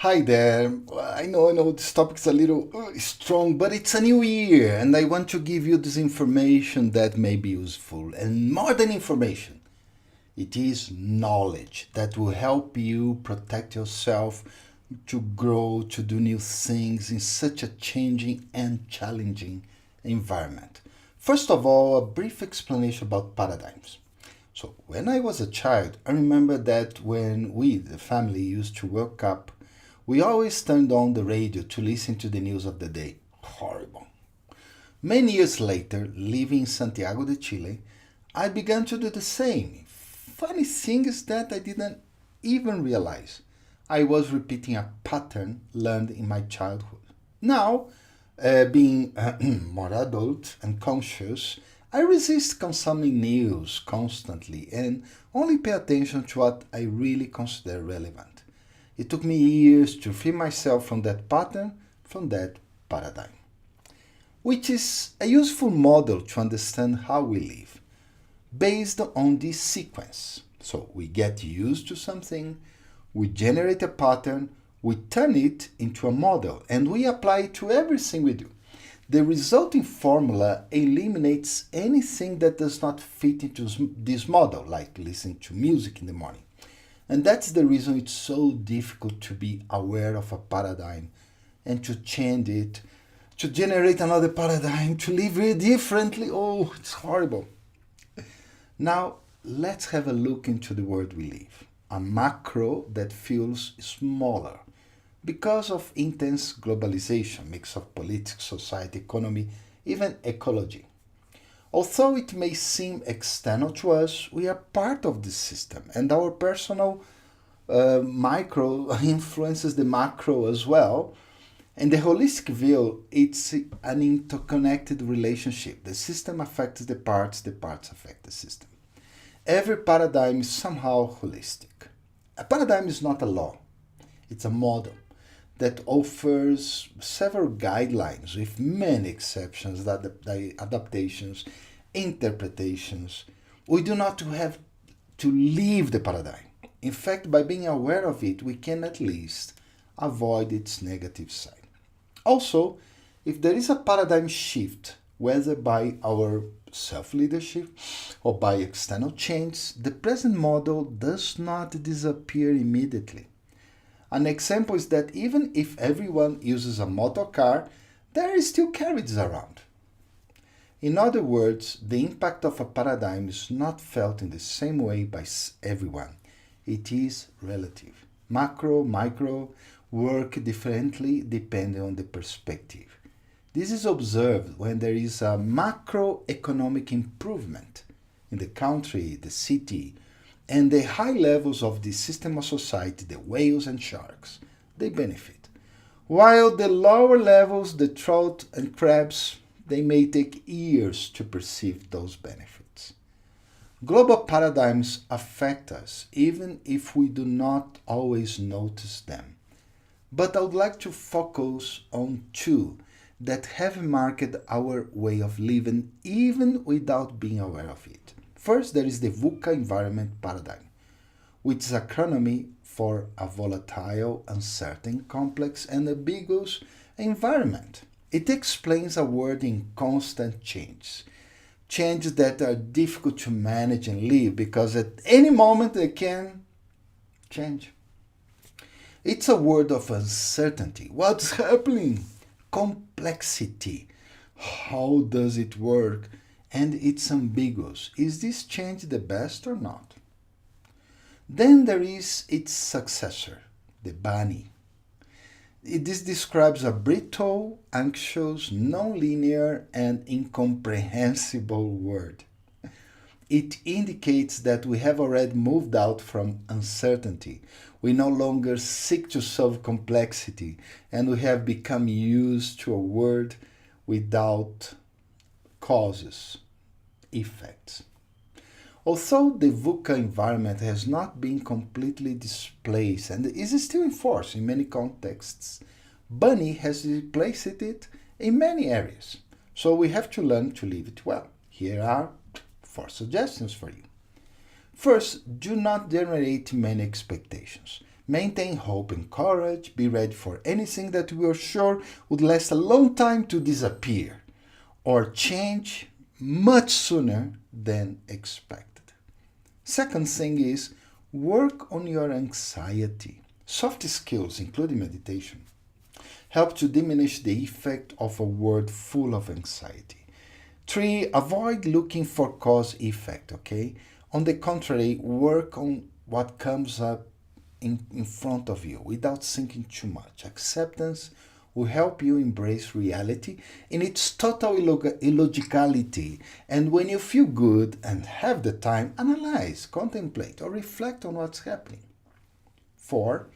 Hi there. I know this topic's a little strong, but it's a new year and I want to give you this information that may be useful. And more than information, it is knowledge that will help you protect yourself, to grow, to do new things in such a changing and challenging environment. First of all, a brief explanation about paradigms. So, when I was a child, I remember that when we, the family, used to wake up, we always turned on the radio to listen to the news of the day. Horrible. Many years later, living in Santiago de Chile, I began to do the same. Funny thing is that I didn't even realize I was repeating a pattern learned in my childhood. Now, being more adult and conscious, I resist consuming news constantly and only pay attention to what I really consider relevant. It took me years to free myself from that pattern, from that paradigm, which is a useful model to understand how we live, based on this sequence. So we get used to something, we generate a pattern, we turn it into a model, and we apply it to everything we do. The resulting formula eliminates anything that does not fit into this model, like listening to music in the morning. And that's the reason it's so difficult to be aware of a paradigm and to change it, to generate another paradigm, to live it differently. Oh, it's horrible. Now, let's have a look into the world we live. A macro that feels smaller because of intense globalization, mix of politics, society, economy, even ecology. Although it may seem external to us, we are part of this system, and our personal micro influences the macro as well. In the holistic view, it's an interconnected relationship. The system affects the parts affect the system. Every paradigm is somehow holistic. A paradigm is not a law, it's a model that offers several guidelines with many exceptions, adaptations, interpretations. We do not have to leave the paradigm. In fact, by being aware of it, we can at least avoid its negative side. Also, if there is a paradigm shift, whether by our self leadership or by external change, the present model does not disappear immediately. An example is that even if everyone uses a motor car, there is still carriages around. In other words, the impact of a paradigm is not felt in the same way by everyone. It is relative. Macro, micro work differently depending on the perspective. This is observed when there is a macroeconomic improvement in the country, the city, and the high levels of the system of society, the whales and sharks, they benefit. While the lower levels, the trout and crabs, they may take years to perceive those benefits. Global paradigms affect us even if we do not always notice them. But I would like to focus on two that have marked our way of living even without being aware of it. First, there is the VUCA environment paradigm, which is acronym for a volatile, uncertain, complex, and ambiguous environment. It explains a world in constant change, changes that are difficult to manage and live because at any moment they can change. It's a word of uncertainty. What's happening? Complexity. How does it work? And it's ambiguous. Is this change the best or not? Then there is its successor, the BANI. This describes a brittle, anxious, non-linear, and incomprehensible word. It indicates that we have already moved out from uncertainty. We no longer seek to solve complexity, and we have become used to a world without causes, effects. Although the VUCA environment has not been completely displaced and is still in force in many contexts, BANI has replaced it in many areas. So we have to learn to live it well. Here are 4 suggestions for you. First, do not generate many expectations. Maintain hope and courage. Be ready for anything that we are sure would last a long time to disappear or change much sooner than expected. Second thing is work on your anxiety. Soft skills, including meditation, help to diminish the effect of a world full of anxiety. 3, avoid looking for cause effect, okay? On the contrary, work on what comes up in front of you without thinking too much. Acceptance will help you embrace reality in its total illogicality. And when you feel good and have the time, analyze, contemplate, or reflect on what's happening. 4,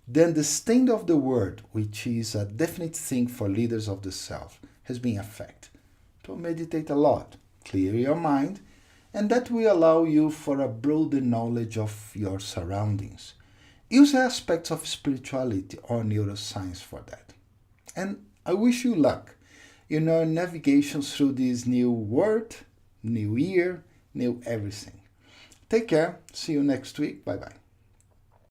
the understanding of the word, which is a definite thing for leaders of the self, has been affected. So meditate a lot, clear your mind, and that will allow you for a broader knowledge of your surroundings. Use aspects of spirituality or neuroscience for that. And I wish you luck in your navigation through this new world, new year, new everything. Take care. See you next week. Bye-bye.